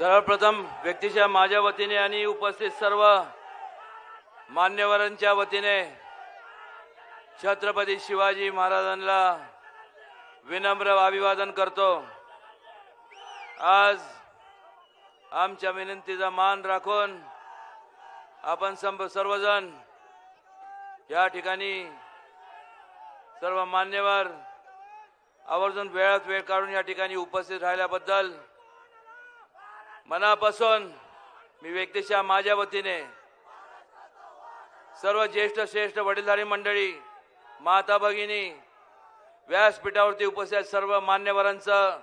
सर्वप्रथम व्यक्तीच्या माझ्या वतीने आणि उपस्थित सर्व मान्यवरांच्या वतीने छत्रपती शिवाजी महाराजांना विनम्र अभिवादन करतो। आज आमच्या विनंतीचा मान राखून आपण सर्वजण या ठिकाणी सर्व मान्यवर आवर्जून वेळात वेळ काढून या ठिकाणी उपस्थित राहिल्याबद्दल मनापासून मी व्यक्तीच्या माझ्या वतीने सर्व ज्येष्ठ वडीलधारी मंडळी, माता भगिनी, व्यासपीठावरती उपस्थित सर्व मान्यवरांचं,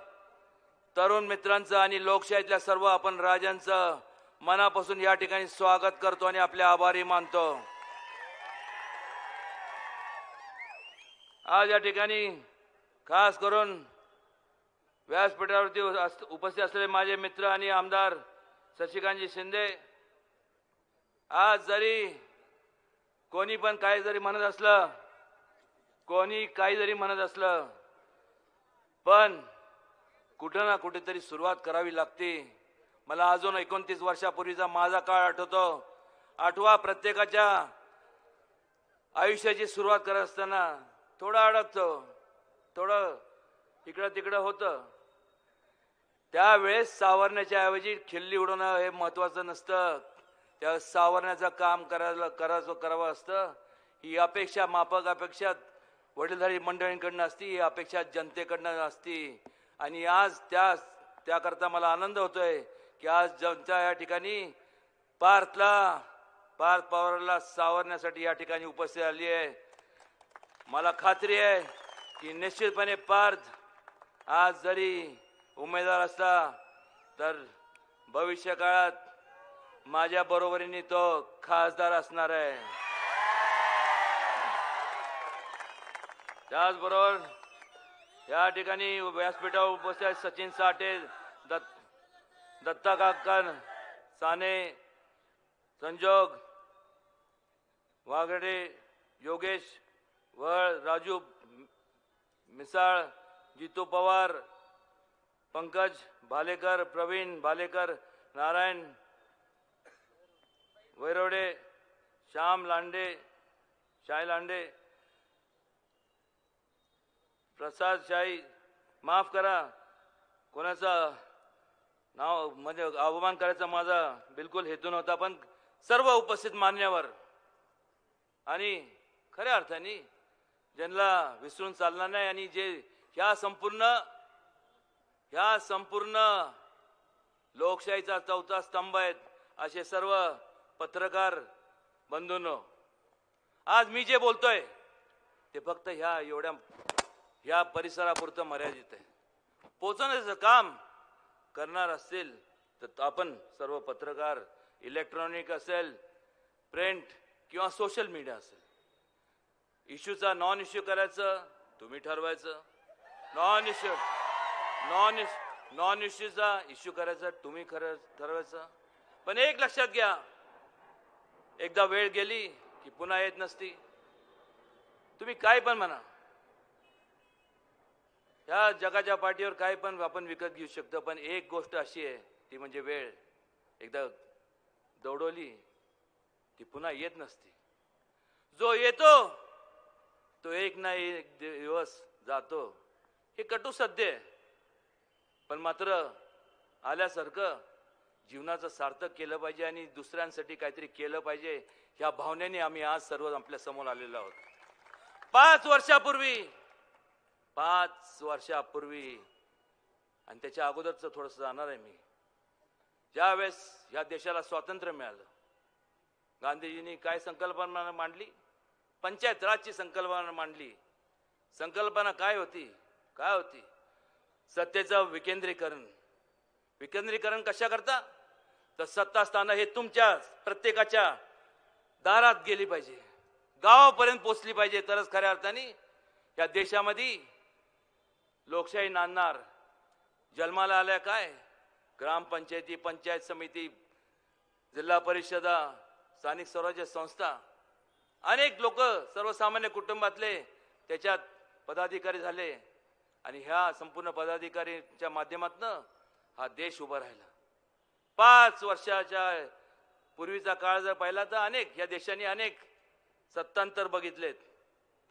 तरुण मित्रांचं आणि लोकशाहीतल्या सर्व आपण राजांचं मनापासून या ठिकाणी स्वागत करतो आणि आपले आभारी मानतो। आज या ठिकाणी खास करून व्यासपीठावरती उपस्थित असलेले माझे मित्र आणि आमदार शशिकांतजी शिंदे, आज जरी कोणी पण काही जरी म्हणत असलं, कोणी काही जरी म्हणत असलं, पण कुठं ना कुठेतरी सुरुवात करावी लागते। मला अजून 29 वर्षापूर्वीचा माझा काळ आठवतो। आठवा प्रत्येकाच्या आयुष्याची सुरुवात करत असताना थोडं अडकतो, थोडं इकडं तिकडं होतं। त्यावेळेस सावरण्याच्या ऐवजी खिल्ली उडवणं हे महत्वाचं नसतं, त्यावेळेस सावरण्याचं काम करावं असतं। ही अपेक्षा माफक अपेक्षा वडीलधारी मंडळींकडनं असती, ही अपेक्षा जनतेकडनं असती। आणि आज त्याकरता मला आनंद होतोय की आज जनता या ठिकाणी पार्थ पवारला सावरण्यासाठी या ठिकाणी उपस्थित आली आहे। मला खात्री आहे की निश्चितपणे पार्थ आज जरी उमेदवार असला तर भविष्य काळात माझ्या बरोबरीने तो खासदार असणार आहे। त्याचबरोबर या ठिकाणी व्यासपीठावर उपस्थित सचिन साठे, दत्ता काका साने, संजोग वागडे, योगेश वळ, राजू मिसाळ, जितू पवार, पंकज भालेकर, प्रवीण भालेकर, नारायण वैरवडे, श्याम लांडे, शाही लांडे, प्रसाद शाही, माफ करा कोणाचा नाव म्हणजे अवमान करायचा माझा बिलकुल हेतू नव्हता, पण सर्व उपस्थित मान्यवर आणि खऱ्या अर्थाने ज्यांना विसरून चालणार नाही आणि जे ह्या संपूर्ण लोकशाहीचा चौथा स्तंभ आहेत असे सर्व पत्रकार बंधूंनो, आज मी जे बोलतोय ते फक्त ह्या परिसरापुरतं मर्यादित आहे। पोहोचवण्याचं काम करणार असतील तर आपण सर्व पत्रकार, इलेक्ट्रॉनिक असेल, प्रिंट किंवा सोशल मीडिया असेल, इश्यूचा नॉन इश्यू करायचं तुम्ही ठरवायचं, नॉन इश्यूचा इश्यू करायचा तुम्ही ठरवायचं। पण एक लक्षात घ्या, एकदा वेळ गेली की पुन्हा येत नसती। तुम्ही काय पण म्हणा, या जगाच्या पाठीवर काय पण आपण विकत घेऊ शकतो, पण एक गोष्ट अशी आहे ती म्हणजे वेळ। एकदा दौडवली ती पुन्हा येत नसती। जो येतो तो एक ना एक दिवस जातो, हे कटू सत्य आहे। पण मात्र आल्यासारखं जीवनाचं सार्थक केलं पाहिजे आणि दुसऱ्यांसाठी काहीतरी केलं पाहिजे, ह्या भावनेने आम्ही आज सर्व आपल्या समोर आलेलो आहोत। 5 वर्षापूर्वी आणि त्याच्या अगोदरचं थोडंसं जाणार आहे मी। ज्यावेळेस ह्या देशाला स्वातंत्र्य मिळालं, गांधीजींनी काय संकल्पना मांडली? पंचायत राजची संकल्पना मांडली। संकल्पना काय होती? सत्तेचं विकेंद्रीकरण। विकेंद्रीकरण कशा करता? तर सत्ता स्थानं हे तुमच्या प्रत्येकाच्या दारात गेली पाहिजे, गावापर्यंत पोहोचली पाहिजे, तरच खऱ्या अर्थाने या देशामध्ये लोकशाही नांदणार। जन्माला आल्या काय? ग्रामपंचायती, पंचायत समिती, जिल्हा परिषदा, स्थानिक स्वराज्य संस्था, अनेक लोक सर्वसामान्य कुटुंबातले त्याच्यात पदाधिकारी झाले आणि ह्या संपूर्ण पदाधिकारीच्या माध्यमातून हा देश उभा राहिला। 5 वर्षाच्या पूर्वीचा काळ जर पाहिला तर अनेक या देशाने अनेक सत्तांतर बघितलेत,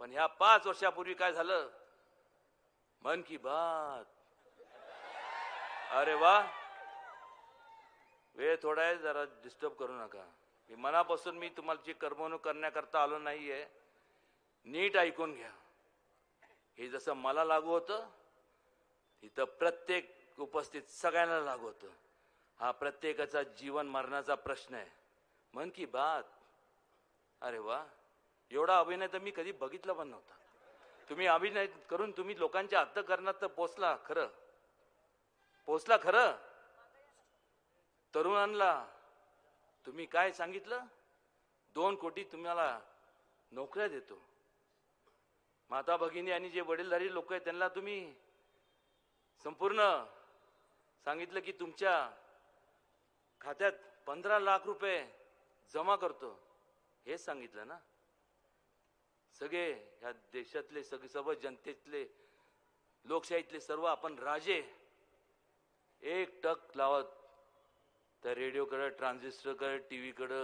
पण ह्या 5 वर्षापूर्वी काय झालं? मन की बात. अरे वा, वेळ थोडा आहे, जरा डिस्टर्ब करू नका. मी मनापासून मी तुम्हाला करमणूक करण्याकरता आलो नाहीये. नीट ऐकून घ्या. हे जसं मला लागू होतं, इथं प्रत्येक उपस्थित सगळ्यांना लागू होतं. हा प्रत्येकाचा जीवन मरणाचा प्रश्न आहे. मन की बात. अरे वा, एवढा अभिनय तर मी कधी बघितला पण नव्हता. तुम्ही अभिनय करून तुम्ही लोकांच्या अंतःकरणात तर पोचला खरं. तरुणांना तुम्ही काय सांगितलं? 2 कोटी तुम्हाला नोकऱ्या देतो. माता भगिनी आणि जे वडीलधारी लोक आहेत त्यांना तुम्ही संपूर्ण सांगितलं की तुमच्या खात्यात 15 लाख रुपये जमा करतो. हेच सांगितलं ना? सगळे ह्या देशातले सर्व जनतेतले लोकशाहीतले सर्व आपण राजे एक टक लावत त्या रेडिओकडे, ट्रान्झिस्टरकडे, टीव्हीकडे,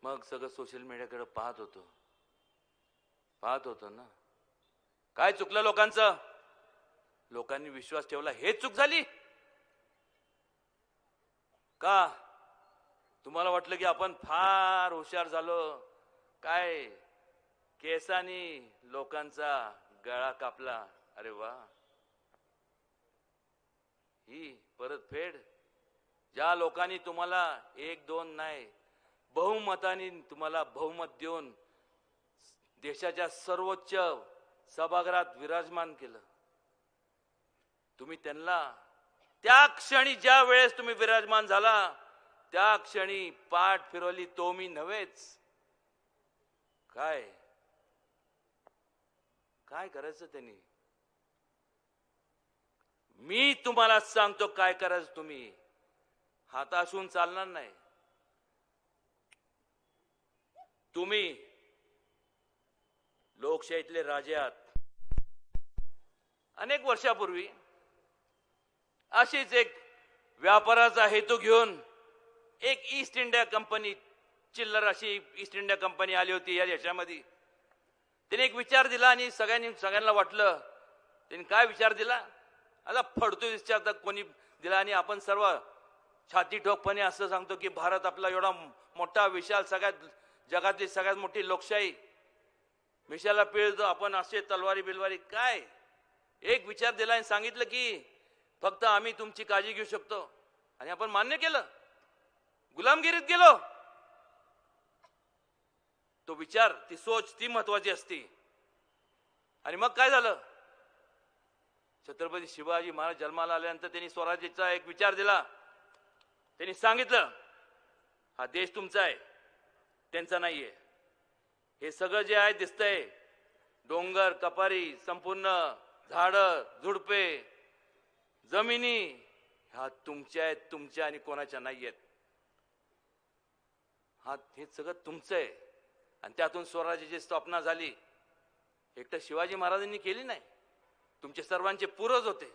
मग सगळं सोशल मीडियाकडे पाहत होतो ना. काय चुकलं लोकांचं? लोकांनी विश्वास ठेवला, हेच चूक झाली का? तुम्हाला वाटलं की आपण फार हुशार झालो काय? केसानी लोकांचा गळा कापला. अरे वा, ही परतफेड. ज्या लोकांनी तुम्हाला 1-2 नाही, बहुमताने तुम्हाला बहुमत देऊन देशाच्या सर्वोच्च सभागृहात विराजमान केलं, तुम्ही त्यांना त्या क्षणी, ज्या वेळेस तुम्ही विराजमान झाला त्या क्षणी पाठ फिरवली, तो मी नव्हेच. काय करायचं त्यांनी? मी तुम्हाला सांगतो काय करायचं. तुम्ही हाताशून चालणार नाही. तुम्ही लोकशाहीतले राजे आहात. अनेक वर्षापूर्वी अशीच एक व्यापाराचा हेतू घेऊन एक ईस्ट इंडिया कंपनी, चिल्लर अशी ईस्ट इंडिया कंपनी आली होती या देशामध्ये. तिने एक विचार दिला आणि सगळ्यांना वाटलं. तिने काय विचार दिला? आता फडतो विचार तर कोणी दिला आणि आपण सर्व छाती ठोकपणे असं सांगतो की भारत आपला एवढा मोठा विशाल, सगळ्यात जगातली सगळ्यात मोठी लोकशाही, मिशाला पिळतो आपण, असे तलवारी बिलवारी काय? एक विचार दिला आणि सांगितलं की फक्त आम्ही तुमची काळजी घेऊ शकतो, आणि आपण मान्य केलं. गुलामगिरीत गेलो. तो विचार, ती सोच, ती महत्वाची असती. आणि मग काय झालं? छत्रपती शिवाजी महाराज जन्माला आल्यानंतर त्यांनी स्वराज्याचा एक विचार दिला. त्यांनी सांगितलं, हा देश तुमचा आहे, त्यांचा नाहीये. हे सगळं जे आहे दिसतंय, डोंगर कपारी, संपूर्ण झाडं झुडपे, जमिनी, ह्या तुमच्या आहेत, तुमच्या आणि कोणाच्या नाहीयेत. हे सगळं तुमचं आहे. आणि त्यातून स्वराज्याची स्थापना झाली. एकटं शिवाजी महाराजांनी केली नाही, तुमचे सर्वांचे पूर्वज होते.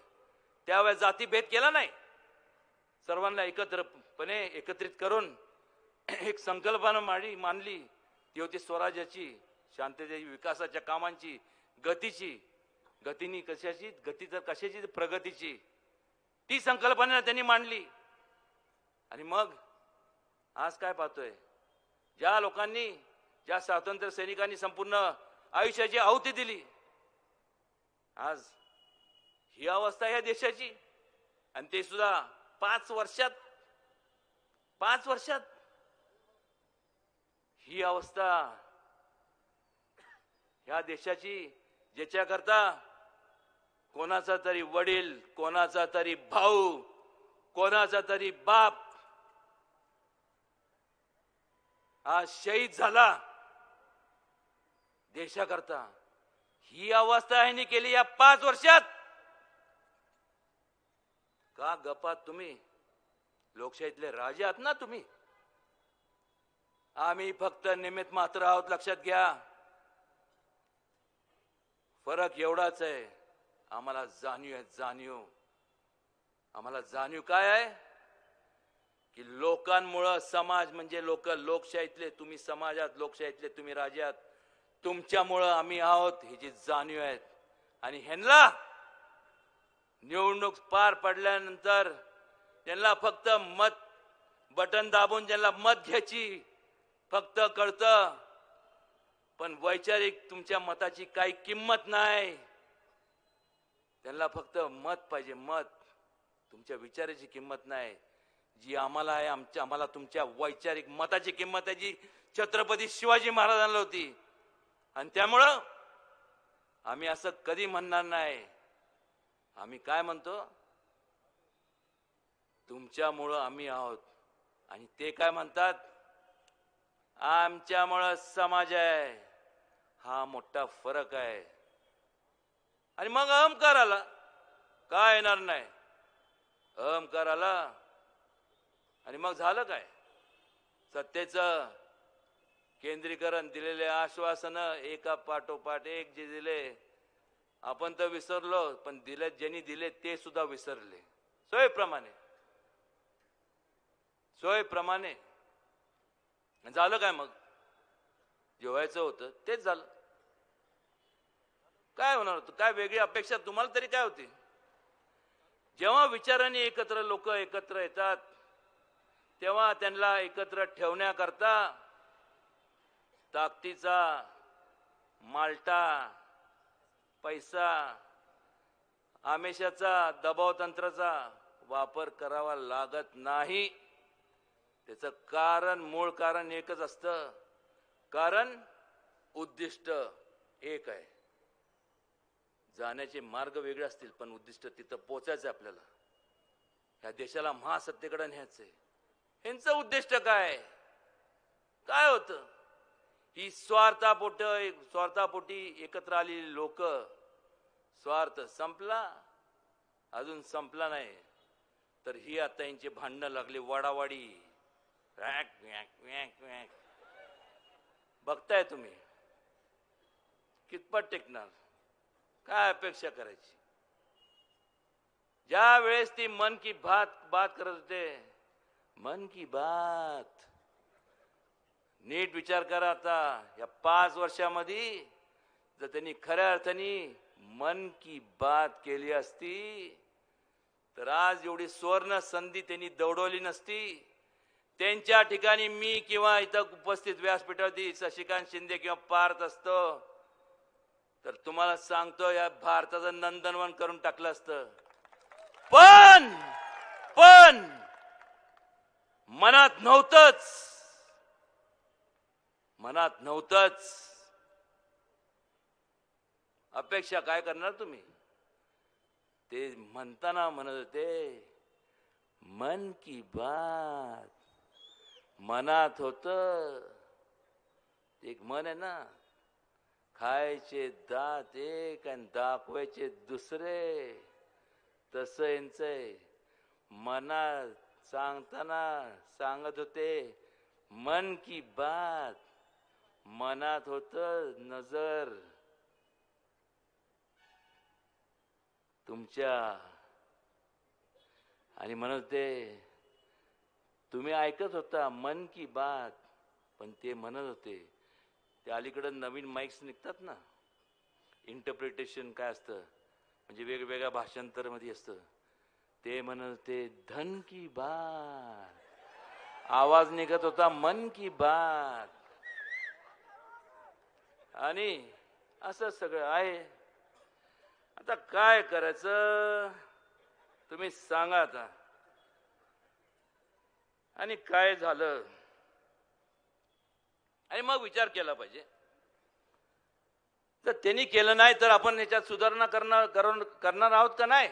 त्यावेळेस जातीभेद केला नाही. सर्वांना एकत्रितपणे एकत्रित करून एक संकल्पना मांडली. ती होती स्वराज्याची, शांततेची, विकासाच्या कामांची, गतीनी कशाची गती, तर कशाची प्रगतीची. ती संकल्पना त्यांनी मांडली. आणि मग आज काय पाहतोय? ज्या लोकांनी, ज्या स्वातंत्र्य सैनिकांनी संपूर्ण आयुष्याची आहुती दिली, आज ही अवस्था या देशाची. आणि ते सुद्धा 5 वर्षात ही अवस्था या देशाची, ज्याच्याकरता कोणाचा तरी वडील, कोणाचा तरी भाऊ, कोणाचा तरी बाप आज शहीद झाला देशाकरता. ही अवस्था ह्यांनी केली या 5 वर्षात. का गप्पात? तुम्ही लोकशाहीतले राजे आहात ना तुम्ही. आम्ही फक्त निमित्त मात्र आहोत, लक्षात घ्या. फरक एवढाच आहे, आम्हाला जाणीव आहे. आम्हाला जाणीव काय आहे? की लोकांमुळं समाज म्हणजे लोकशाहीतले तुम्ही, समाजात लोकशाहीतले तुम्ही राज्यात, तुमच्यामुळं आम्ही आहोत ही जी जाणीव आहेत. आणि ह्यांना निवडणूक पार पडल्यानंतर त्यांना फक्त मत बटन दाबून ज्यांना मत घ्यायची फक्त कळतं, पण वैचारिक तुमच्या मताची काही किंमत नाही. त्यांना फक्त मत पाहिजे, मत. तुमच्या विचाराची किंमत नाही जी आम्हाला आहे. आम्हाला तुमच्या वैचारिक मताची किंमत आहे जी छत्रपती शिवाजी महाराजांना होती. आणि त्यामुळं आम्ही असं कधी म्हणणार नाही. आम्ही काय म्हणतो, तुमच्यामुळं आम्ही आहोत. आणि ते काय म्हणतात, आमच्यामुळं समाज आहे. हा मोठा फरक आहे. आणि मग अहंकार आला, काय येणार नाही. अहंकार आला आणि मग झालं काय, सत्तेचं केंद्रीकरण, दिलेले आश्वासन एका पाठोपाठ एक जे दिले आपण तर विसरलो, पण दिले ज्यांनी दिले ते सुद्धा विसरले. सोयीप्रमाणे झालं काय, मग जे व्हायचं होतं तेच झालं. काय होणार होतं, काय वेगळी अपेक्षा तुम्हाला तरी काय होती. जेव्हा विचारांनी एकत्र लोक एकत्र येतात तेव्हा त्यांना एकत्र ठेवण्याकरता ताकदीचा, माल्टा, पैसा, आमिषाचा, दबाव तंत्राचा वापर करावा लागत नाही. त्याचं कारण, मूळ कारण एकच असतं. कारण उद्दिष्ट एक आहे. जाण्याचे मार्ग वेगळे असतील पण उद्दिष्ट तिथं पोचायचं आपल्याला. या देशाला महासत्तेकडे न्यायचंय. ह्यांचं उद्दिष्ट काय होतं, ही स्वार्थापोटी एकत्र आलेली लोक. स्वार्थ संपला, अजून संपला नाही, तर ही आता यांची भांडणं लागली, वाडावाडी. बघताय तुम्ही कितपत टेकणार, काय अपेक्षा करायची. ज्या वेळेस ती मन की बात करत होते, मन की बात, नीट विचार करा. आता या 5 वर्षामध्ये जर त्यांनी खऱ्या अर्थाने मन की बात केली असती तर आज एवढी सुवर्ण संधी त्यांनी दौडवली नसती. त्यांच्या ठिकाणी मी किंवा इथं उपस्थित व्यासपीठावरती शशिकांत शिंदे किंवा पार्थ असतो तर तुम्हाला सांगतो या भारताचं नंदनवन करून टाकलं असतं. पण मनात नव्हतंच. अपेक्षा काय करणार तुम्ही. ते म्हणताना म्हणत होते मन की बात, मनात होत. एक मन आहे ना, खायचे दात एक आणि दाखवायचे दुसरे. तसं यांचंय. मनात सांगताना सांगत होते मन की बात, मनात होत नजर तुमच्या. आणि म्हणत होते तुम्ही ऐकत होता मन की बात, पण ते म्हणत होते ते अलीकडे नवीन माइक्स निघतात ना, इंटरप्रिटेशन काय असतं म्हणजे वेगवेगळ्या भाषांतरमध्ये असतं. ते म्हणत होते धन की बात, आवाज निघत होता मन की बात. आणि असं सगळं आहे. आता काय करायचं तुम्ही सांगा आता. आणि काय झालं, आणि मग विचार केला पाहिजे. जर त्यांनी केलं नाही तर आपण याच्यात सुधारणा करणार आहोत का नाही.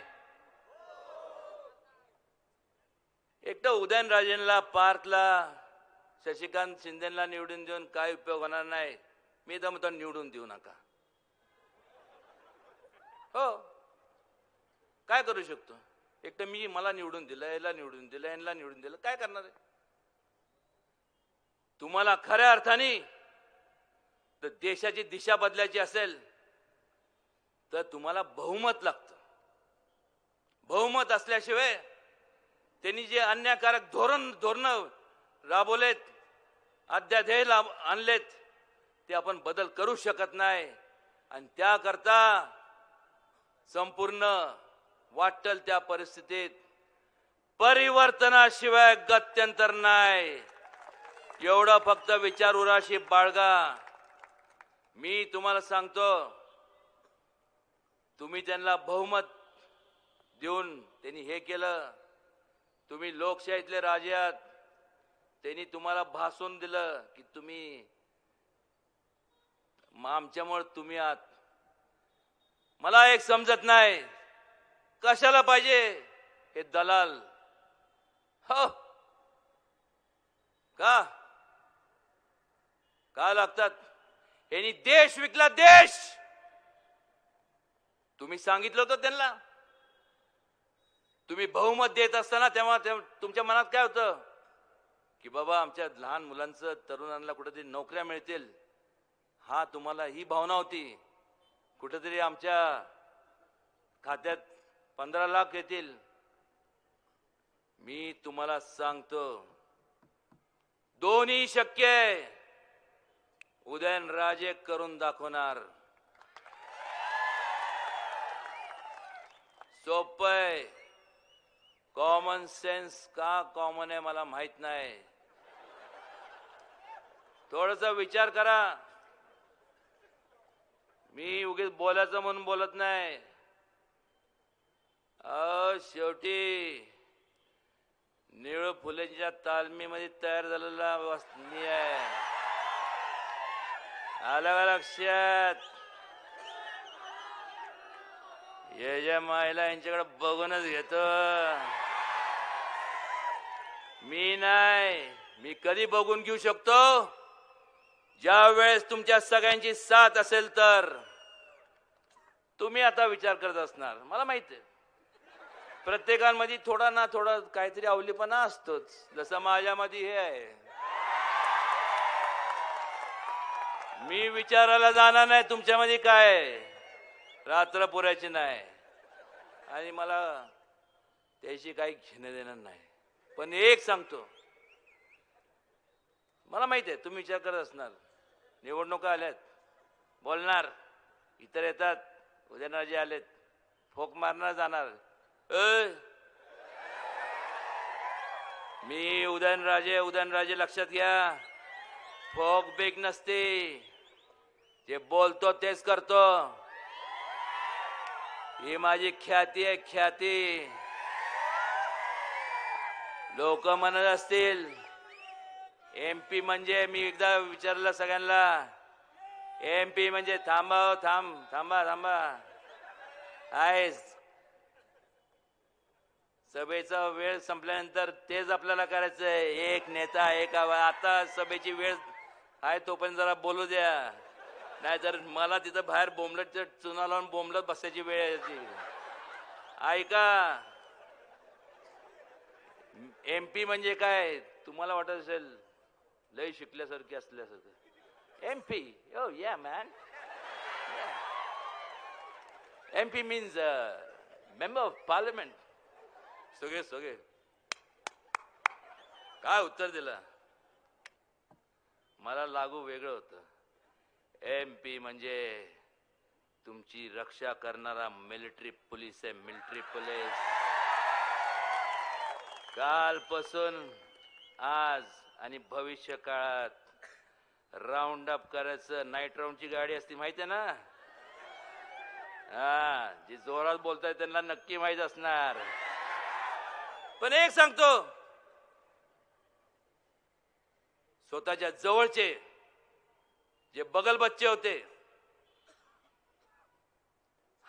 एक तर उदयनराजेंना, पार्थला, शशिकांत शिंदेला निवडून देऊन काय उपयोग होणार नाही. मी तर म्हणतो निवडून देऊ नका. हो, काय करू शकतो. एक तर मला निवडून दिलं, याला निवडून दिलं, यांना निवडून दिलं, काय करणार आहे. तुम्हाला खऱ्या अर्थाने तर देशाची दिशा बदलायची असेल तर तुम्हाला बहुमत लागतं. बहुमत असल्याशिवाय त्यांनी जे अन्यायकारक धोरण राबवलेत, अध्यादेश आणलेत, ते आपण बदल करू शकत नाही. आणि त्याकरता संपूर्ण वाटेल त्या परिस्थितीत परिवर्तनाशिवाय गत्यंतर नाही. एवढं फक्त विचार उराशी बाळगा. मी तुम्हाला सांगतो, तुम्ही त्यांना बहुमत देऊन त्यांनी हे केलं. तुम्ही लोकशाहीतले राजे आहात. त्यांनी तुम्हाला भाषण दिलं की तुम्ही आमच्यामुळे तुम्ही आहात. मला एक समजत नाही, कशाला पाहिजे हे दलाल? हो का लागतात? यांनी देश विकला, देश. तुम्ही सांगितलं होतं त्यांना. तुम्ही बहुमत देत असताना तेव्हा तुमच्या मनात काय होतं की बाबा आमच्या लहान मुलांचं, तरुणांना कुठेतरी नोकऱ्या मिळतील. हा, तुम्हाला ही भावना होती. कुठेतरी आमच्या खात्यात 15 लाख येतील. मी तुम्हाला सांगतो, दोन्ही शक्य आहे. उदयनराजे करून दाखवणार. सोपं आहे. कॉमन सेन्स का कॉमन आहे मला माहित नाही. थोडासा विचार करा. मी उगीच बोलायचं म्हणून बोलत नाही. शेवटी निळू फुलेंच्या तालमीमध्ये तयार झालेला मी आहे. आलं का लक्षात? या मायला यांच्याकडे बघूनच घेतो. मी नाही. मी कधी बघून घेऊ शकतो? ज्या वेळेस तुमच्या सगळ्यांची साथ असेल तर. तुम्ही आता विचार करत असणार, मला माहिती आहे. प्रत्येकामध्ये थोडा ना थोडा काहीतरी अवलीपणा असतोच. जसं माझ्यामध्ये हे आहे. मी विचारायला जाणार नाही तुमच्यामध्ये काय आहे. रात्र पुरायची नाही आणि मला त्याशी काही घेणं देणं नाही. पण एक सांगतो, मला माहिती आहे तुम्ही विचार करत असणार. निवडणुका आल्यात, बोलणार, इतर येतात, उदयनराजे आलेत, फोक मारणार, जाणार. मी उदयनराजे लक्षात घ्या. फोक बेक नसते. जे बोलतो तेच करतो. ही माझी ख्याती आहे, ख्याती. लोक म्हणत असतील MP म्हणजे, मी एकदा विचारलं सगळ्यांना, MP म्हणजे थांबा आहेस. सभेचा वेळ संपल्यानंतर तेच आपल्याला करायचंय. एक नेता, एक आवाज. आता सभेची वेळ आहे तोपर्यंत जरा बोलू द्या, नाहीतर मला तिथं बाहेर बोंबलत चुना लावून बोंबलत बसायची वेळ यायची. ऐका, MP म्हणजे काय तुम्हाला वाटत असेल लय शिकल्यासारखे असल्यासारखं. MP, oh yeah man, yeah. MP means member of parliament. सगळे काय उत्तर दिलं? मला लागू वेगळं होतं. MP म्हणजे तुमची रक्षा करणारा मिलिटरी पोलीस आहे. Military police. कालपासून आज आणि भविष्य काळात राऊंड अप करायचं. नाईट राऊंडची गाडी असते, माहिती आहे ना? हा, जी जोरात बोलताय त्यांना नक्की माहित असणार. पण एक सांगतो, स्वतःच्या जवळचे जे बगल बच्चे होते,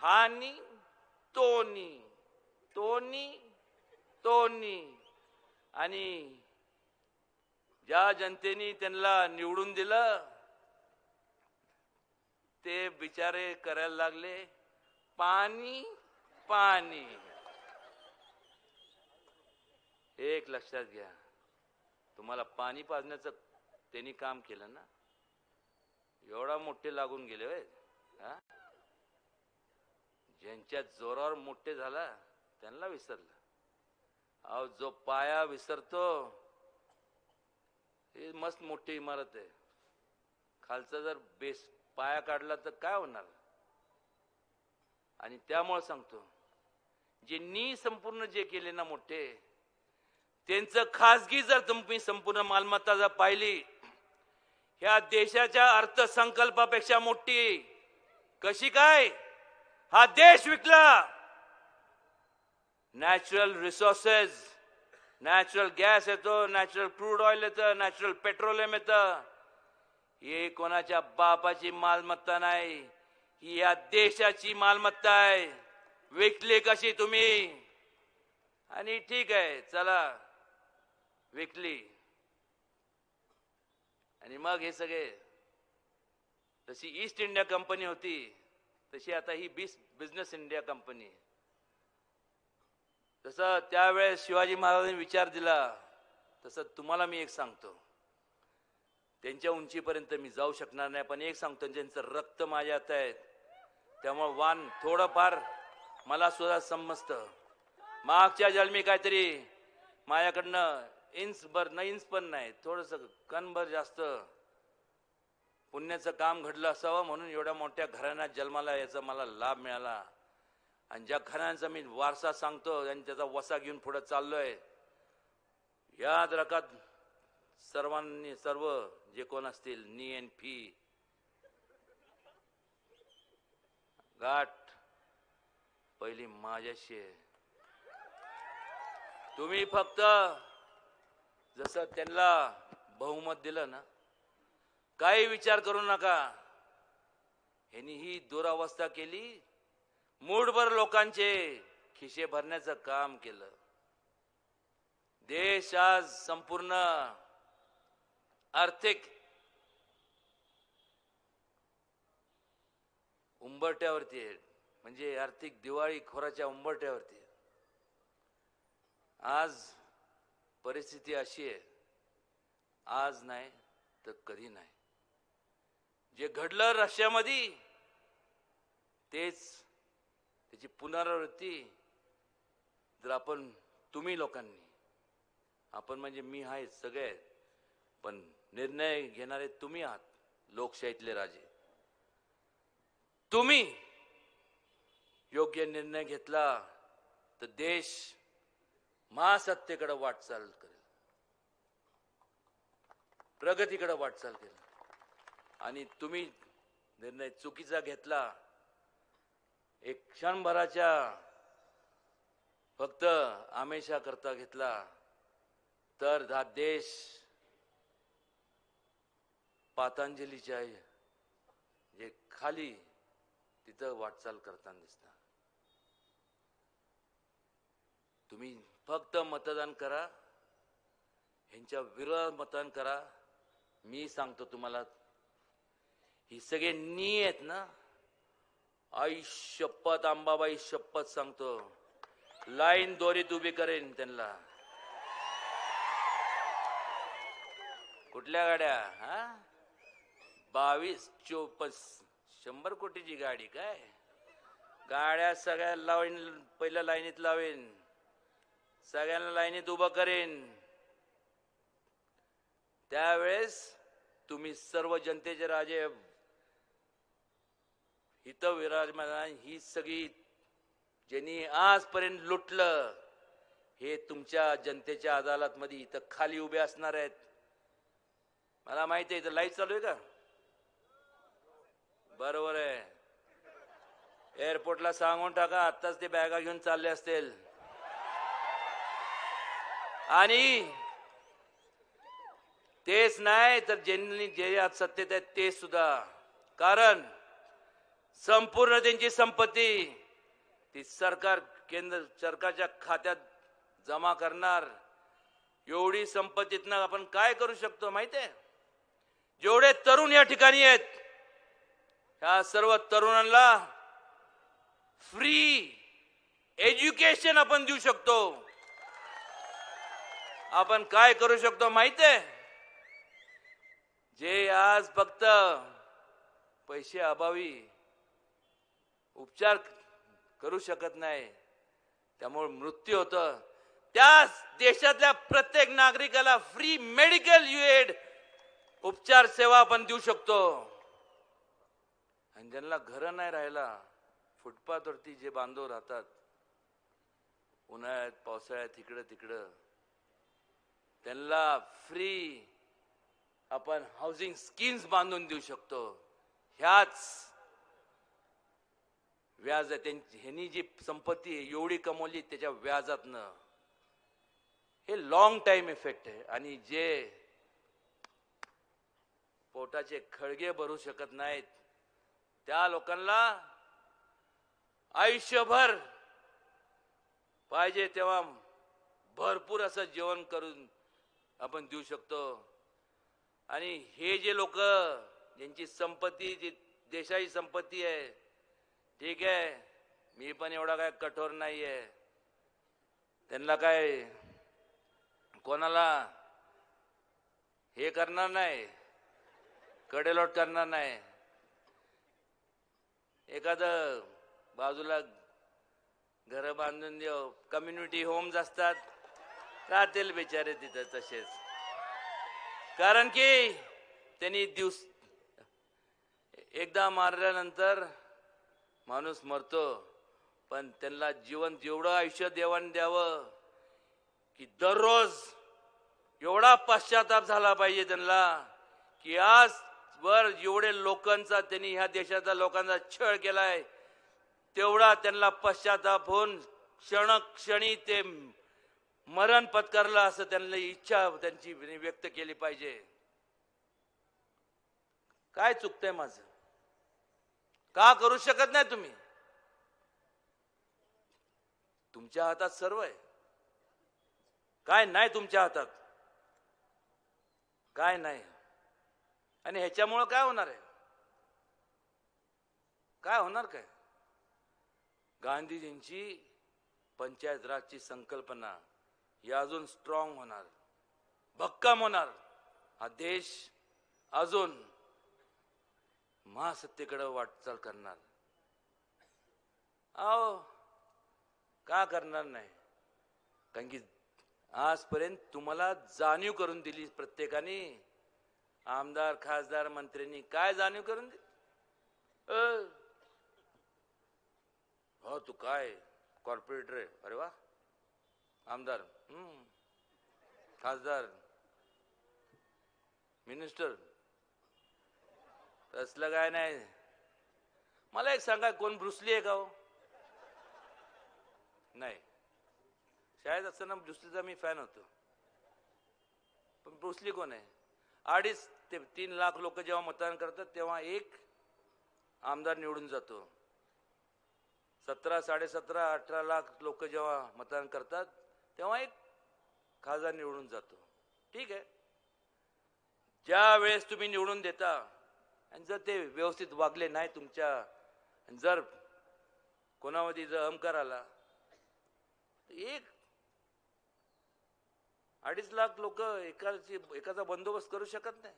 हानी तोनी आणि ज्या जनतेने त्यांना निवडून दिलं, ते बिचारे करायला लागले पाणी. एक लक्षात घ्या, तुम्हाला पाणी पाजण्याचं त्यांनी काम केलं ना, एवढा मोठे लागून गेले होय. ज्यांच्या जोरावर मोठे झाला त्यांना विसरलं. अहो जो पाया विसरतो हे मस्त मोठी इमारत आहे, खालचा जर बेस पाया काढला तर काय होणार. आणि त्यामुळे सांगतो, ज्यांनी संपूर्ण जे केले ना मोठे, त्यांचं खासगी जर तुम्ही संपूर्ण मालमत्ता जर पाहिली, ह्या देशाच्या अर्थसंकल्पापेक्षा मोठी कशी काय. हा देश विकला. नॅचरल रिसोर्सेस, नॅचरल गॅस येतो, नॅचरल क्रूड ऑइल येतं, नॅचरल पेट्रोलियम येतं. हे कोणाच्या बापाची मालमत्ता नाही, ही या देशाची मालमत्ता आहे. विकली कशी तुम्ही. आणि ठीक आहे चला विकली, आणि मग हे सगळे, तशी ईस्ट इंडिया कंपनी होती तशी आता ही बिझनेस इंडिया कंपनी. तसं त्यावेळेस शिवाजी महाराजांनी विचार दिला, तसं तुम्हाला मी एक सांगतो, त्यांच्या उंचीपर्यंत मी जाऊ शकणार नाही, पण एक सांगतो, ज्यांचं रक्त माझ्या हातात आहे, त्यामुळे वान थोडंफार मला सुद्धा समजतं. मागच्या जन्मी काहीतरी माझ्याकडनं इंच पण नाही, थोडंसं कणभर जास्त पुण्याचं काम घडलं असावं, म्हणून एवढ्या मोठ्या घराण्यात जन्माला याचा मला लाभ मिळाला. आणि ज्या घराण्यांचा मी वारसा सांगतो आणि त्याचा वसा घेऊन पुढे चाललोय, याद रखात सर्वांनी, सर्व जे कोण असतील, नी एन फी गाठ पहिली माझ्याशी आहे. तुम्ही फक्त जसं त्यांना बहुमत दिलं ना, काही विचार करू नका. ह्यांनी ही दुरावस्था केली, मूठभर लोकांचे खिशे भरण्याचं काम केलं. देश आज संपूर्ण आर्थिक उंबरठ्यावरती आहे, म्हणजे आर्थिक दिवाळीखोराच्या उंबरठ्यावरती आहे. आज परिस्थिती अशी आहे, आज नाही तर कधी नाही. जे घडलं रशियामध्ये तेच त्याची पुनरावृत्ती जर आपण, तुम्ही लोकांनी, आपण म्हणजे मी आहे सगळे, पण निर्णय घेणारे तुम्ही आहात, लोकशाहीतले राजे. तुम्ही योग्य निर्णय घेतला तर देश महासत्तेकडे वाटचाल करेल, प्रगतीकडे वाटचाल करेल. आणि तुम्ही निर्णय चुकीचा घेतला, एक क्षणभराच्या फक्त आमेशा करता घेतला, तर हा देश पातांजलीच्या जे खाली तिथं वाटचाल करताना दिसणार. तुम्ही फक्त मतदान करा, ह्यांच्या विरोधात मतदान करा. मी सांगतो तुम्हाला, ही सगळे नी आहेत ना, आई शपथ, अंबाबाई शपथ सांगतो, लाईन दोरीत उभी करेन त्यांना. कुठल्या गाड्या? 22-24 कोटीची गाडी काय? गाड्या सगळ्या लाईन, पहिल्या लाईनीत लावेन, सगळ्यांना लाईनीत उभं करेन. त्यावेळेस तुम्ही सर्व जनतेचे राजे, इथं विराजमान, ही सगळी ज्यांनी आजपर्यंत लुटलं, हे तुमच्या जनतेच्या अदालत मध्ये इथं खाली उभे असणार आहेत. मला माहिती आहे, इथं लाईट चालू आहे का? बरोबर आहे. एअरपोर्टला सांगून टाका, आत्ताच ते बॅगा घेऊन चालले असतील. आणि तेच नाही तर ज्यांनी जे आज सत्तेत आहेत ते सुद्धा, कारण संपूर्ण त्यांची संपत्ती ती सरकार, केंद्र सरकारच्या खात्यात जमा करणार. एवढी संपत्तीतनं आपण काय करू शकतो माहिती आहे? जेवढे तरुण या ठिकाणी आहेत, ह्या सर्व तरुणांना फ्री एज्युकेशन आपण देऊ शकतो. आपण काय करू शकतो माहिती आहे? जे आज फक्त पैसे अभावी उपचार करू शकत नाही, त्यामुळे मृत्यू होतं, त्या देशातल्या प्रत्येक नागरिकाला फ्री मेडिकल एड उपचार सेवा आपण देऊ शकतो. आणि ज्यांना घरं नाही राहायला फुटपाथवरती जे बांधव राहतात उन्हाळ्यात पावसाळ्यात इकडं तिकडं त्यांना फ्री आपण हाऊसिंग स्कीम्स बांधून देऊ शकतो. ह्याच व्याज ह्यांनी जी संपत्ती एवढी कमवली त्याच्या व्याजातनं हे लॉंग टाइम इफेक्ट आहे. आणि जे पोटाचे खळगे भरू शकत नाहीत त्या लोकांना आयुष्यभर पाहिजे तेव्हा भरपूर असं जेवण करून आपण देऊ शकतो. आणि हे जे लोक ज्यांची संपत्ती जी देशाची संपत्ती आहे, ठीक आहे, मी पण एवढा काय कठोर नाही आहे. त्यांना काय कोणाला हे करणार नाही, कडेलोट करणार नाही. एखादं बाजूला घर बांधून देऊ, कम्युनिटी होम्स असतात, राहतील बिचारे तिथं तसेच. कारण की त्यांनी एकदा मारल्यानंतर माणूस मरतो, पण त्यांना जीवन जेवढं आयुष्य देवाण द्यावं की दररोज एवढा पश्चाताप झाला पाहिजे त्यांना की आजवर एवढे लोकांचा त्यांनी ह्या देशाच्या लोकांचा छळ केलाय तेवढा त्यांना पश्चाताप होऊन क्षणी ते मरण पत्करलं असं त्यांना इच्छा त्यांची व्यक्त केली पाहिजे. काय चुकतंय माझं? का करू शकत नाही तुम्ही? तुमच्या हातात सर्व आहे. काय नाही तुमच्या हातात? काय नाही. आणि ह्याच्यामुळं काय होणार आहे? काय होणार काय? गांधीजींची पंचायत राजची संकल्पना ही अजून स्ट्रॉंग होणार, भक्कम होणार. हा देश अजून महासत्तेकडे वाटचाल करणार. अहो का करणार नाही? कारण की आजपर्यंत तुम्हाला जाणीव करून दिली प्रत्येकाने. आमदार खासदार मंत्र्यांनी काय जाणीव करून दिली? हो तू काय कॉर्पोरेटर आहे, अरे वा, आमदार, खासदार, मिनिस्टर, असलं काय नाही. मला एक सांगा, कोण ब्रुसली आहे का हो? नाही. शाळेत असताना ब्रुसलीचा मी फॅन होतो. पण ब्रुसली कोण आहे? 2.5 ते 3 लाख लोक जेव्हा मतदान करतात तेव्हा एक आमदार निवडून जातो. 17, 17.5, 18 लाख लोक जेव्हा मतदान करतात तेव्हा एक खासदार निवडून जातो. ठीक आहे. ज्या वेळेस तुम्ही निवडून देता आणि जर ते व्यवस्थित वागले नाही तुमच्या, जर कोणामध्ये जर अहंकार आला, एक 2.5 लाख लोक एकाचा बंदोबस्त करू शकत नाही.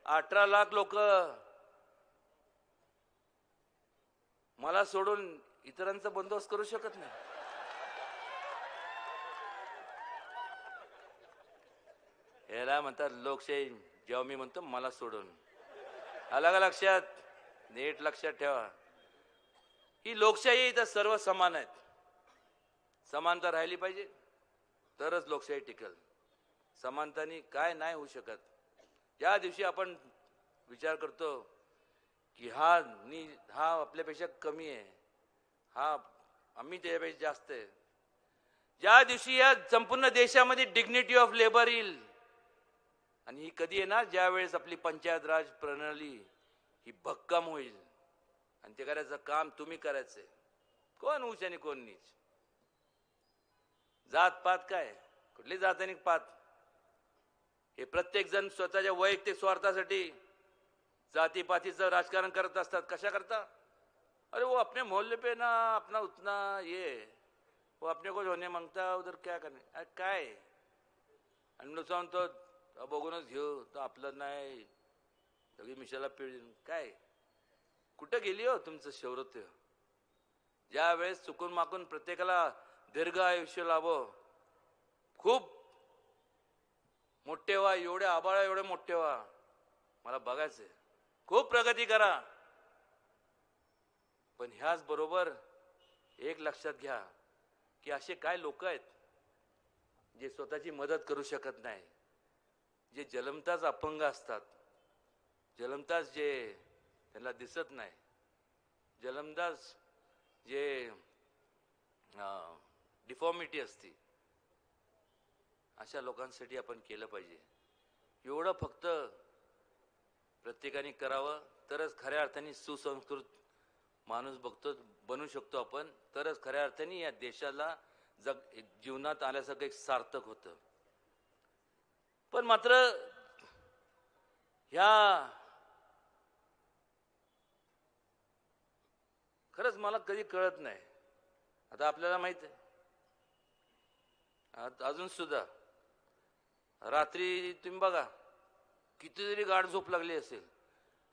18 लाख लोक मला सोडून इतरांचा बंदोबस्त करू शकत नाही. याला म्हणतात लोकशाही. जेव्हा मी म्हणतो मला सोडून, आलं का लक्षात? नीट लक्षात ठेवा. ही लोकशाही इथं सर्व समान आहेत. समानता राहिली पाहिजे तरच लोकशाही टिकेल. समानतानी काय नाही होऊ शकत. ज्या दिवशी आपण विचार करतो की हा आपल्यापेक्षा कमी आहे, हा आम्ही त्याच्यापेक्षा जास्त आहे, ज्या दिवशी या संपूर्ण देशामध्ये डिग्निटी ऑफ लेबर येईल. आणि ही कधी येणार? ज्या वेळेस आपली पंचायत राज प्रणाली ही भक्कम होईल. आणि ते करायचं काम तुम्ही करायचंय. कोण उच्च आणि कोण नीच, जात पात काय, कुठली जात आणि पात, हे प्रत्येक जण स्वतःच्या वैयक्तिक स्वार्थासाठी जातीपातीचं राजकारण करत असतात. कशा करता? अरे वो अपने मोहल्ले पे ना अपना उतना ये, वो अपने को होने मांगता, उधर क्या करणे. अरे काय? आणि नुसतं तो बघूनच घेऊ, तर आपलं नाही, सगळी मिशाला पिळी. काय कुठं गेली हो तुमचं शौर्य? ज्या वेळेस चुकून माकून प्रत्येकाला दीर्घ आयुष्य लाभो खूप मोठे व्हा, एवढे आबाळा एवढे मोठे व्हा, मला बघायचंय. खूप प्रगती करा. पण ह्याच बरोबर एक लक्षात घ्या की असे काय लोक आहेत जे स्वतःची मदत करू शकत नाही, जे जन्मताच अपंग असतात, जन्मताच जे त्यांना दिसत नाही, जन्मताच जे डिफॉर्मिटी असते, अशा लोकांसाठी आपण केलं पाहिजे. एवढं फक्त प्रत्येकाने करावं, तरच खऱ्या अर्थाने सुसंस्कृत माणूस बनू शकतो आपण. तरच खऱ्या अर्थाने या देशाला जीवनात आल्यासारखं एक सार्थक होतं. पण मात्र ह्या खरंच मला कधी कळत नाही. आता आपल्याला माहित आहे, अजून सुद्धा रात्री तुम्ही बघा कितीतरी गाढ झोप लागली असेल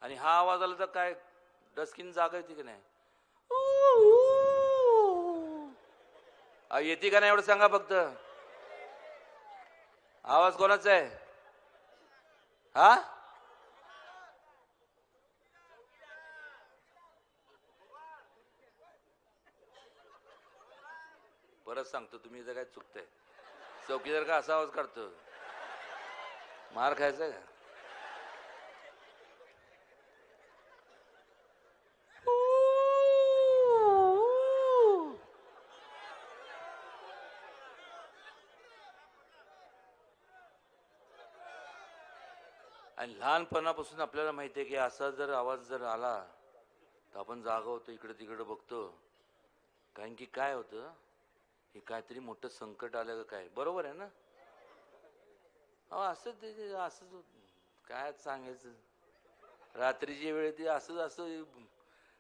आणि हा आवाज आला तर काय डस्किन जागा येते की नाही? येते का नाही एवढं सांगा फक्त. आवाज कोणाचा आहे? हा, परत सांगतो, तुम्ही इथं काय चुकतंय. चौकीदार का असा आवाज काढतो? मार खायचा का? आणि लहानपणापासून आपल्याला माहिती आहे की असा जर आवाज जर आला तर आपण जागा होतो, इकडे तिकडे बघतो. कारण की काय होतं, हे काहीतरी मोठं संकट आलं का काय. बरोबर आहे ना? असं ते असंच काय सांगायचं. रात्रीची वेळ ती असंच असं.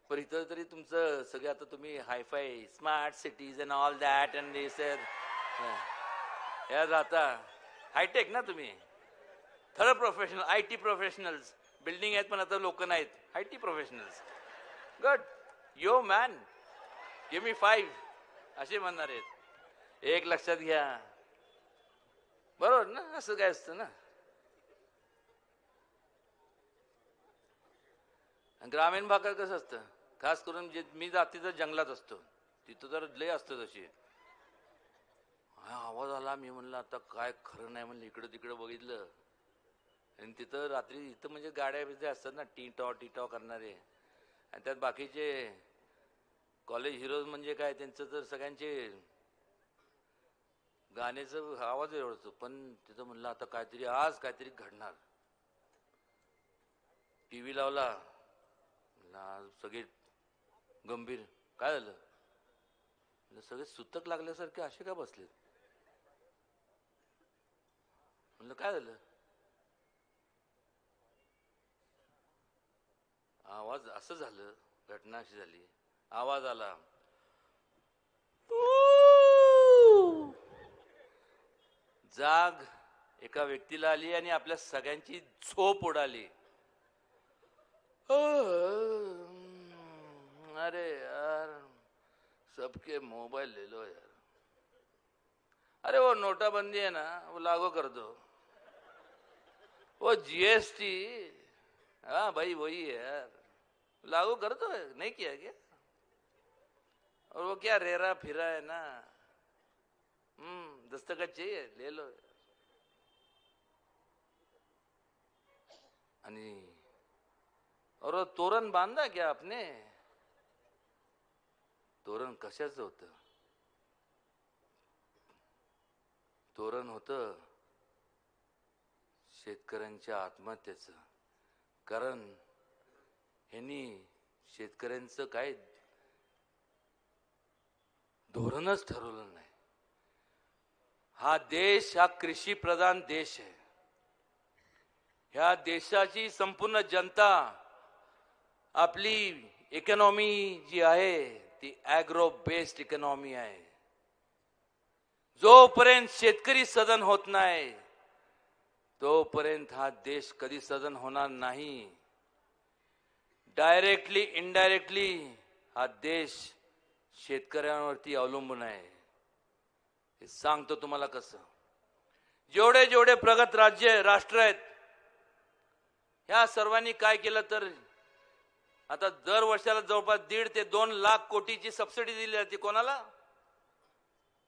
पण इथं तरी तुमचं सगळं आता तुम्ही hi fi smart cities and all that and this या जाता हायटेक ना तुम्ही. Third professional, IT professionals. Building आहेत पण आता लोक नाहीत. IT professionals. Good. Yo man, give me 5 असे म्हणणार आहेत. एक लक्षात घ्या. बरोबर ना? असं काय असतं ना. ग्रामीण भागात कसं असतं, खास करून जे मी जाती तर जंगलात असतो, तिथं तर लय असतं तशी. आवाज आला, मी म्हणलं आता काय खरं नाही. म्हणलं इकडं तिकडं बघितलं आणि तिथं रात्री इथं म्हणजे गाड्या बिड्या असतात ना, टी टॉ करणारे. आणि त्यात बाकीचे कॉलेज हिरोज म्हणजे काय, त्यांचं तर सगळ्यांचे गाण्याचं आवाज एवढतो. पण तिथं म्हणलं आता काहीतरी आज काहीतरी घडणार. TV लावला, सगळे गंभीर. काय झालं? सगळे सुतक लागल्यासारखे असे का बसलेत? म्हणलं काय झालं? आवाज असं झालं, घटना अशी झाली. आवाज आला, जाग एका व्यक्तीला आली आणि आपल्या सगळ्यांची झोप उडाली. अरे यार, सबके मोबाइल ले लो यार. अरे वो नोटाबंदी है ना, वो लागू कर दो. वो GST, हाँ भाई वही है यार, लागू कर दो. नहीं किया क्या? और वो क्या रेरा फिरा है ना, दस्तखत चाहिए, ले लो. आणि और वो तोरण बांधा क्या आपने? तोरण कशाचं होतं? तोरण होतं शेतकऱ्यांच्या आत्महत्येचं. कारण ह्यांनी शेतकऱ्यांचं काय धोरणच ठरवलं नाही. हा देश हा कृषी प्रधान देश आहे. ह्या देशाची संपूर्ण जनता, आपली इकॉनॉमी जी आहे ती ॲग्रो बेस्ड इकॉनॉमी आहे. जोपर्यंत शेतकरी सदन होत नाही तोपर्यंत हा देश कधी सदन होणार नाही. डायरेक्टली इनडायरेक्टली हा देश शेतकऱ्यांवरती अवलंबून आहे. हे सांगतो तुम्हाला कसं. जेवढे जेवढे प्रगत राष्ट्र आहेत, ह्या सर्वांनी काय केलं तर आता दर वर्षाला जवळपास 1.5 ते 2 लाख कोटीची सबसिडी दिली जाते. कोणाला?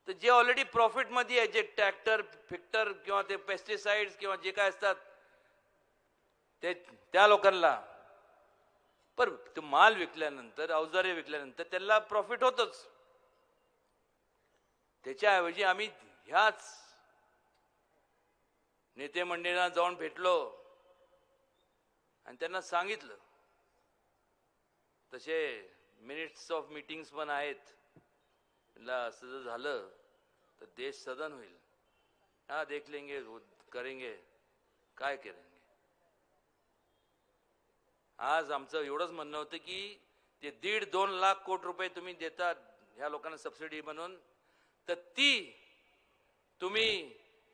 तर जे ऑलरेडी प्रॉफिट मध्ये आहे, जे ट्रॅक्टर फिक्टर किंवा ते पेस्टिसाइड्स किंवा जे काय असतात ते त्या लोकांना. पण तो माल विकल्यानंतर, अवजारे विकल्यानंतर त्याला प्रॉफिट होतच. त्याच्याऐवजी आम्ही ह्याच नेते मंडळींना जाऊन भेटलो आणि त्यांना सांगितलं. तसे मिनिट्स ऑफ मीटिंग्स पण आहेत. असं जर झालं तर देश सदन होईल. हा, देख लेंगे, करेंगे, काय करेंगे. आज आमचं एवढंच म्हणणं होतं की ते 1.5-2 लाख कोटी रुपये तुम्ही देता ह्या लोकांना सबसिडी म्हणून, तर ती तुम्ही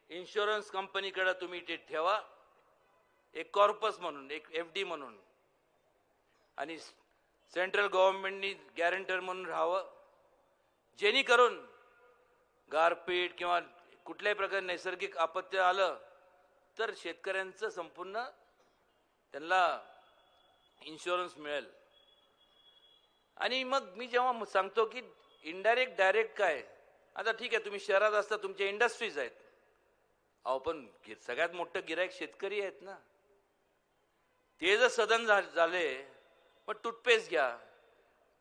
इन्शुरन्स कंपनीकडे तुम्ही ते ठेवा, एक कॉर्पस म्हणून, एक FD म्हणून, आणि सेंट्रल गव्हर्नमेंटनी गॅरंटर म्हणून राहावं, जेणेकरून गारपीट किंवा कुठल्याही प्रकारे नैसर्गिक आपत्ती आलं तर शेतकऱ्यांचं संपूर्ण त्यांना इन्शुरन्स मिळेल. आणि मग मी जेव्हा सांगतो की इनडायरेक्ट डायरेक्ट काय, आता ठीक आहे तुम्ही शहरात असता, तुमच्या इंडस्ट्रीज आहेत. अहो पण सगळ्यात मोठं गिरायक शेतकरी आहेत ना. ते जर सदन झाले, पण टूथपेस्ट घ्या,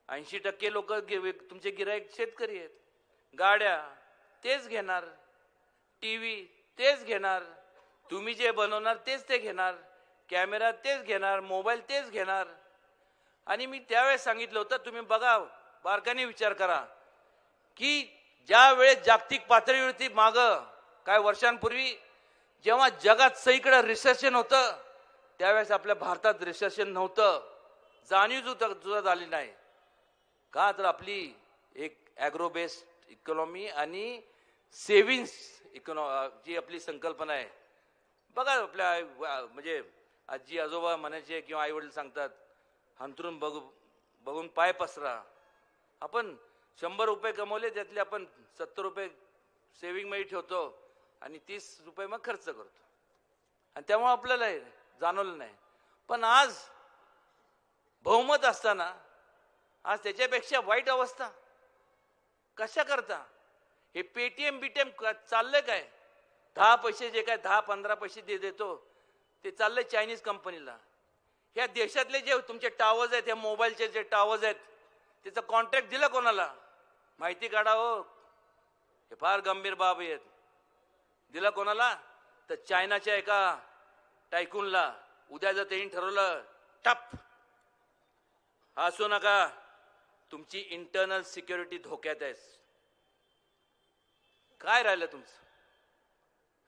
80% लोक तुमचे गिरायक शेतकरी आहेत. गाड्या तेच घेणार, TV तेच घेणार, तुम्ही जे बनवणार तेच ते घेणार, कॅमेरा तेच घेणार, मोबाईल तेच घेणार. आणि मी त्यावेळेस सांगितलं होतं, तुम्ही बघा, बारकाने विचार करा की ज्या वेळेस जागतिक पातळीवरती मागं काय वर्षांपूर्वी जेव्हा जगात सगळीकडे रिसेशन होतं, त्यावेळेस आपल्या भारतात रिसेशन नव्हतं. जाणीव सुद्धा झाली नाही. का? तर आपली एक ॲग्रो बेस्ड इकॉनॉमी आणि सेव्हिंग्स जी आपली संकल्पना आहे. बघा आपल्या म्हणजे आजी आजोबा म्हणायचे किंवा आई वडील सांगतात, अंथरून बघून पाय पसरा. आपण 100 रुपये कमवले, त्यातले आपण 70 रुपये सेव्हिंग मध्ये ठेवतो आणि 30 रुपये मग खर्च करतो, आणि त्यामुळे आपल्याला जाणवलं नाही. पण आज बहुमत असताना आज त्याच्यापेक्षा वाईट अवस्था कशा करता? हे पेटीएम बीटीएम चाललंय काय? 10 पैसे जे काय 10-15 पैसे देतो ते चाललंय चायनीज कंपनीला. ह्या देशातले जे तुमचे टावर्स आहेत, ह्या मोबाईलचे जे टावर्स आहेत, त्याचं कॉन्ट्रॅक्ट दिलं कोणाला? माहिती काढा हो, हे फार गंभीर बाब आहेत. दिलं कोणाला? तर चायनाच्या एका टायकूनला. उद्या जर त्यांनी ठरवलं टप, हसू नका, तुमची इंटरनल सिक्युरिटी धोक्यात आहे, काय राहिलं तुमचं?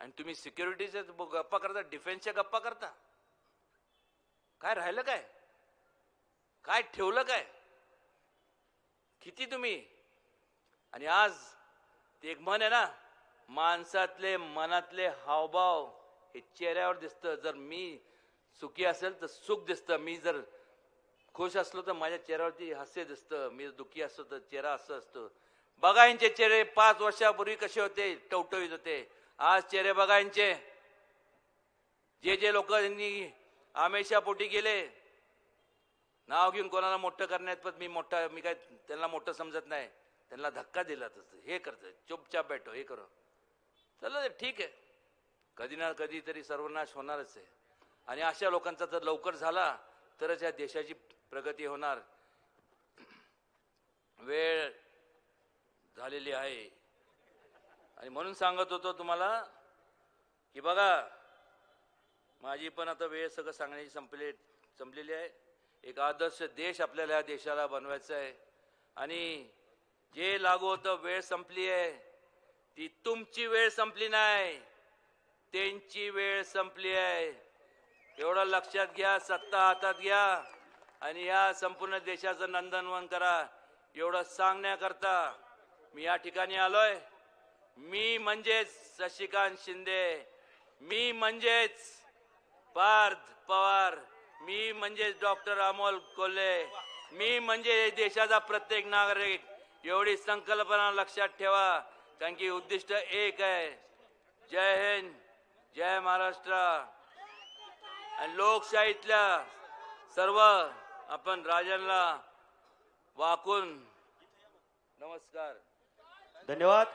आणि तुम्ही सिक्युरिटीच्या गप्पा करता, डिफेन्सच्या गप्पा करता. काय राहिलं? काय काय ठेवलं? काय किती तुम्ही? आणि आज ते एक म्हण आहे ना, माणसातले मनातले हावभाव हे चेहऱ्यावर दिसतं. जर मी सुखी असेल तर सुख दिसतं, मी जर खुश असलो तर माझ्या चेहऱ्यावरती हास्य दिसतं, मी दुःखी असलो तर चेहरा असं असतो. बघा यांचे चेहरे 5 वर्षापूर्वी कसे होते, टवटवीत होते. आज चेहरे बघा यांचे. जे लोक यांनी आमेशापोटी गेले, नाव घेऊन कोणाला मोठं करण्यात, पण मी काय त्यांना मोठं समजत नाही. त्यांना धक्का दिला तसं हे करतं, चुपचाप बैठो, हे करो. चला ठीक आहे, कधी ना कधी तरी सर्वनाश होणारच आहे. आणि अशा लोकांचा जर लवकर झाला तरच या देशाची प्रगती होणार. वेळ झालेली आहे आणि म्हणून सांगत होतो तुम्हाला की बघा, माझी पण आता वेळ सगळं सांगण्याची संपलेली आहे. एक आदर्श देश आपल्याला या देशाला बनवायचा आहे. आणि जे लागू होतं, वेळ संपली आहे. ती तुमची वेळ संपली नाही, त्यांची वेळ संपली आहे. एवढं लक्षात घ्या. सत्ता हातात घ्या आणि या संपूर्ण देशाचं नंदनवन करा. एवढं सांगण्याकरता मी या ठिकाणी आलोय. मी म्हणजेच शशिकांत शिंदे, मी म्हणजेच पार्थ पवार, मी म्हणजेच डॉक्टर अमोल कोल्हे, मी म्हणजे देशाचा प्रत्येक नागरिक. एवढी संकल्पना लक्षात ठेवा, कारण की उद्दिष्ट एक आहे. जय हिंद. जय महाराष्ट्र. आणि लोकशाहीतल्या सर्व आपण राजांना वाकून नमस्कार. धन्यवाद.